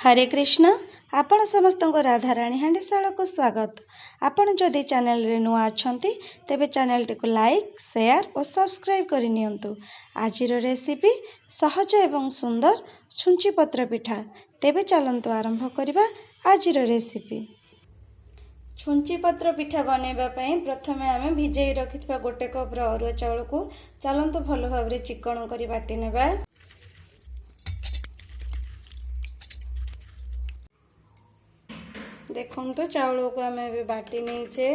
हरे कृष्ण आपण समस्त राधाराणी हांडीशाला को स्वागत। आपण जदि चैनल रे नुआ अछंती तेबे चैनल टी लाइक शेयर और सब्सक्राइब करि नियंतु। आजिर रेसिपी सहज एवं सुंदर छुंची पत्र पिठा। तेबे चलंतु आरंभ करिबा आजिर रेसिपी। छुंची पत्र पिठा बनैबा पई प्रथमे आमे भिजेई रखितबा गोटे कप अरुआ चाउल को चलंतु भलो भाबरे चिकन करी बाटी नेबा। देखो तो चाउल को आम बाटी नहींचे।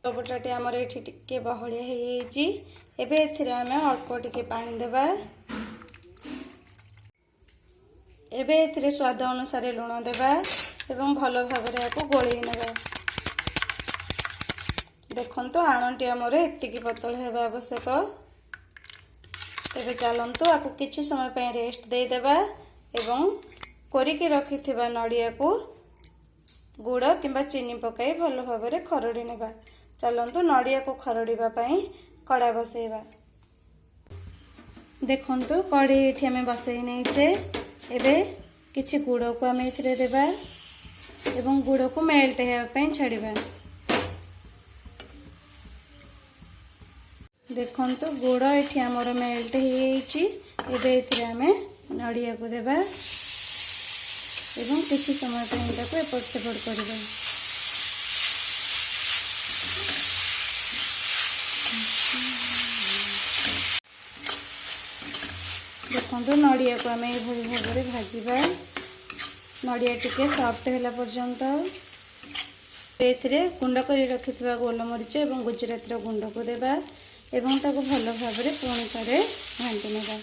टमाटर आमर ये टिके बहलिया होइछि। एबे एथिरे आमे अल्प टिके पानी देबा। एबे एथिरे स्वाद अनुसार लूण देबा एवं भलो भाबरे याको गोळेई नेबा। देखंतो आणटी आमर एतिकी पतल हेबा आवश्यक। तेबे चलंतु आपको किछि समय पे रेस्ट दे देबा एवं कोरिके रखिथिबा नडिया को गुड़ किंबा चीनी पकाई भलो भाबरे खरडी नेबा। चलंतु नडिया को खरडीबा पई कड़ा बसेबा। देखंतु कड़ी एठी हमें बसई नैछे। एबे किछि गुड़ को हमें इथिरे देबा एवं गुड़ को मेल्ट हेबा पई छाड़ीबा। देखंतु गुड़ एठी हमर मेल्ट हेइछि। एबे एथिरे हमें नडिया को देबा एवं किछि समय पे इटाको एपट सेपट करबा। देखंतु नडिया को हमें भली भाबरे भाजीबा। नडिया टिके सॉफ्ट होला पर्यंत एथिरे गुंड करी रखितबा गोलमरिच एवं गुजराती रो गुंड को देबा एवं ताको भलो भाबरे पुणी करे घांटी नेबा।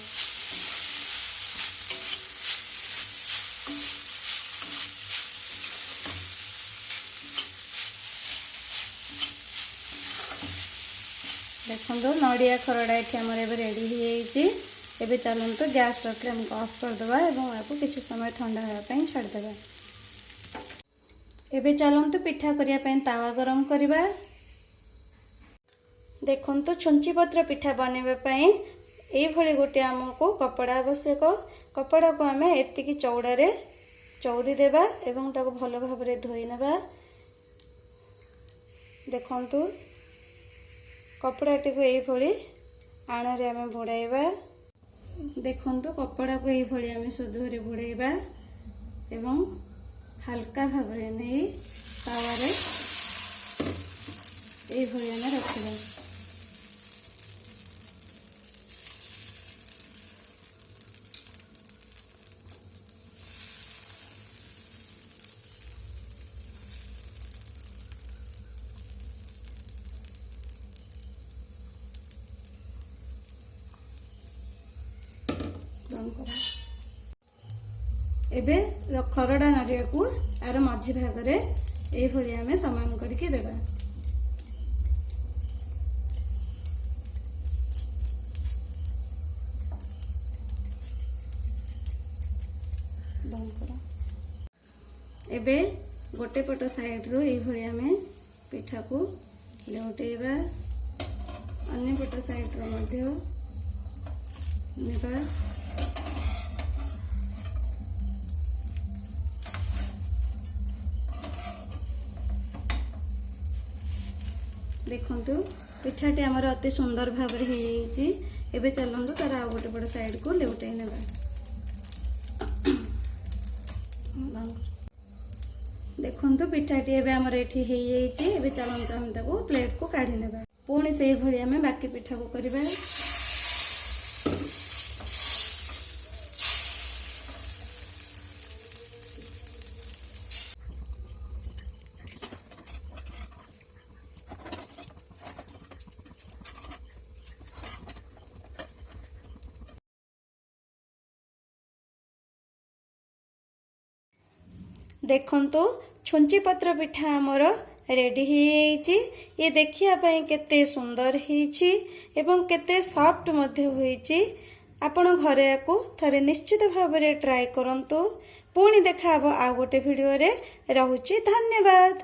देखो नडिया खरड़ा ये आमर एबे रेडी हो जाइए। एबे चलंतु गैस रो फ्लेम को ऑफ कर देबा एवं आपको किछि समय ठंडा होया पई छाड़ देबा। एबे चलंतु पिठा करिया पई तावा गरम करिबा। देखंतु छुंची पत्र पिठा बनैबा पई एई भली गोटे हमको कपड़ा आवश्यक। कपड़ा को आमे एतिकी चौड़ा रे चौदी देबा एवं ताको भलो भाबरे धोई नेबा। देखंतु कपड़ाटी को एई भली आण रे आमे भोडाइबा। देखंतु कपड़ा को एई भली आमे सुधरे भोडाइबा एवं हल्का भाबरे नै तावा रे एई भली आमे रखिबा। एबे खरड़ा नडिया को आर मझी भाग रे एई भली आमे समान करके देबा। एबे गोटे पट साइड रो एई भली आमे पिठा को लेउटेबा। अन्य पट साइड रो मध्य नेबा। देखंतु पिठाटी आमर अति सुंदर भाबरे हो जाइछि। एबे चलंतु तार आ गोटे पट साइड को लेउटाई नेबा। देखंतु पिठाटी एबे आमर एठी हो जाइछि। एबे चलंतु हम ताको प्लेट को काढी नेबा। पुणी सेही भली हमें बाकी पिठा को करबा। देखंतु छुंची पत्र पिठा आमर रेडी हो। ये देखिया पई केते सुंदर होइछि एवं केते सॉफ्ट मध्य होइछि। आपण घरे को थरे निश्चित भाबरे ट्राई करंतु। पुणी देखा आ गोटे वीडियो रे। रहुछि धन्यवाद।